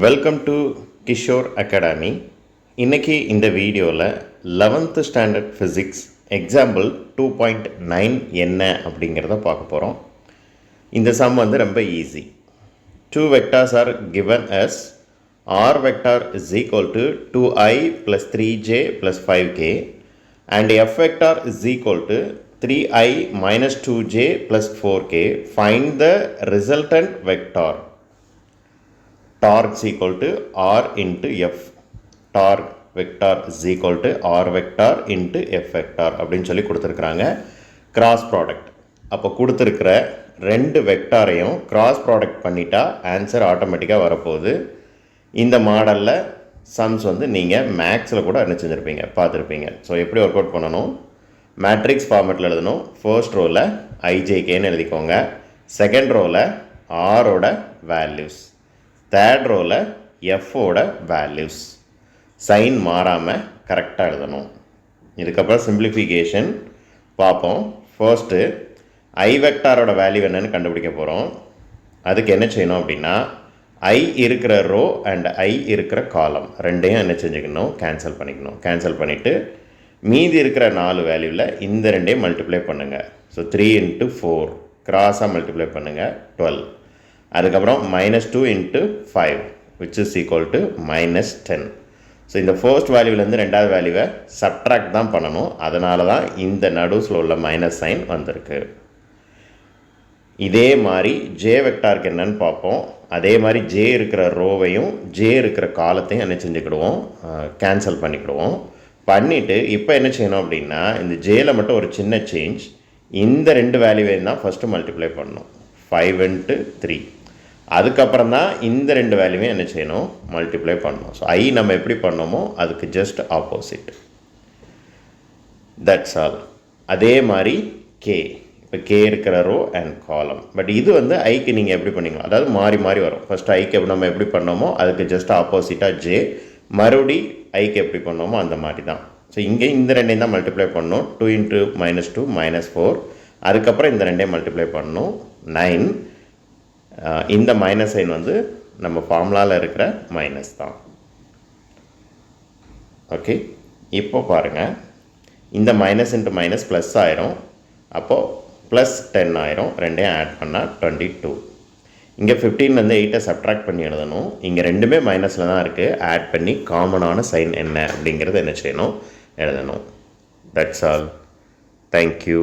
Welcome to Kishore academy. இன்றைக்கி இந்த வீடியோவில் 11th ஸ்டாண்டர்ட் ஃபிசிக்ஸ் எக்ஸாம்பிள் 2.9 என்ன அப்படிங்கிறத பார்க்க போகிறோம். இந்த சம் வந்து ரொம்ப easy. 2 vectors are given as r vector is equal to 2i plus 3j plus 5k and f vector is equal to 3i minus 2j plus 4k. Find the resultant vector. Torque is equal to r into f. Torque vector is equal to r vector into f vector அப்படின்னு சொல்லி கொடுத்துருக்குறாங்க. Cross product. அப்போ கொடுத்துருக்கிற ரெண்டு வெக்டாரையும் cross product பண்ணிட்டா answer ஆட்டோமேட்டிக்காக வரப்போகுது. இந்த மாடலில் சம்ஸ் வந்து நீங்கள் மேக்ஸில் கூட என்ன செஞ்சுருப்பீங்க, பார்த்துருப்பீங்க. ஸோ எப்படி ஒர்க் அவுட் பண்ணணும், மேட்ரிக்ஸ் ஃபார்மேட்டில் எழுதணும். ஃபர்ஸ்ட் ரோவில் ஐஜேகேன்னு எழுதிக்கோங்க. செகண்ட் ரோவில் ஆரோட வேல்யூஸ், தேர்ட் ரோவில் எஃப்போட வேல்யூஸ். சைன் மாறாமல் கரெக்டாக எழுதணும். இதுக்கப்புறம் சிம்பிளிஃபிகேஷன் பார்ப்போம். ஃபர்ஸ்ட்டு ஐ வெக்டாரோட வேல்யூ என்னன்னு கண்டுபிடிக்க போகிறோம். அதுக்கு என்ன செய்யணும் அப்படின்னா, ஐ இருக்கிற ரோ அண்ட் ஐ இருக்கிற காலம் ரெண்டையும் என்ன செஞ்சுக்கணும், கேன்சல் பண்ணிக்கணும். கேன்சல் பண்ணிவிட்டு மீதி இருக்கிற 4 வேல்யூவில் இந்த ரெண்டையும் மல்டிப்ளை பண்ணுங்கள். ஸோ 3 into 4 கிராஸாக மல்டிப்ளை பண்ணுங்கள், 12. அதுக்கப்புறம் -2 into 5 which is equal to -10. So இந்த ஃபர்ஸ்ட் வேல்யூவிலேருந்து ரெண்டாவது வேல்யூவை சப்ட்ராக்ட் தான் பண்ணணும். அதனால தான் இந்த நடுஸில் உள்ள மைனஸ் சைன் வந்திருக்கு. இதே மாதிரி ஜே வெக்டாருக்கு என்னன்னு பார்ப்போம். அதே மாதிரி ஜே இருக்கிற ரோவையும் ஜே இருக்கிற காலத்தையும் என்ன செஞ்சுக்கிடுவோம், கேன்சல் பண்ணிக்கிடுவோம். பண்ணிவிட்டு இப்போ என்ன செய்யணும் அப்படின்னா, இந்த ஜேயில் மட்டும் ஒரு சின்ன சேஞ்ச். இந்த ரெண்டு வேல்யூவையும் தான் ஃபஸ்ட்டு மல்டிப்ளை பண்ணணும், 5 into 3. அதுக்கப்புறம் தான் இந்த ரெண்டு வேல்யூவையும் என்ன செய்யணும், மல்டிப்ளை பண்ணணும். ஸோ ஐ நம்ம எப்படி பண்ணோமோ அதுக்கு ஜஸ்ட் ஆப்போசிட். That's all. அதே மாதிரி கே, இப்போ கே இருக்கிற ரோ அண்ட் காலம். பட் இது வந்து ஐக்கு நீங்கள் எப்படி பண்ணீங்களோ, அதாவது மாறி மாறி வரும். ஃபஸ்ட்டு ஐக்கு நம்ம எப்படி பண்ணோமோ அதுக்கு ஜஸ்ட் ஆப்போசிட்டாக ஜே, மறுபடி ஐக்கு எப்படி பண்ணோமோ அந்த மாதிரி தான். ஸோ இங்கே இந்த ரெண்டையும் தான் மல்டிப்ளை பண்ணணும். 2 into -2 -4. அதுக்கப்புறம் இந்த ரெண்டையும் மல்டிப்ளை பண்ணணும், 9. இந்த மைனஸ் சைன் வந்து நம்ம ஃபார்முலாவில் இருக்கிற மைனஸ் தான். ஓகே, இப்போ பாருங்கள், இந்த மைனஸ் இன்ட்டு மைனஸ் ப்ளஸ் ஆயிரும். அப்போது +10 ஆயிரும். ரெண்டையும் ஆட் பண்ணால் 22. இங்கே 15லேருந்து 8 சப்ட்ராக்ட் பண்ணி எழுதணும். இங்கே ரெண்டுமே மைனஸில் தான் இருக்குது. ஆட் பண்ணி காமனான சைன் என்ன அப்படிங்கிறது என்ன செய்யணும், எழுதணும். That's all. தேங்க்யூ.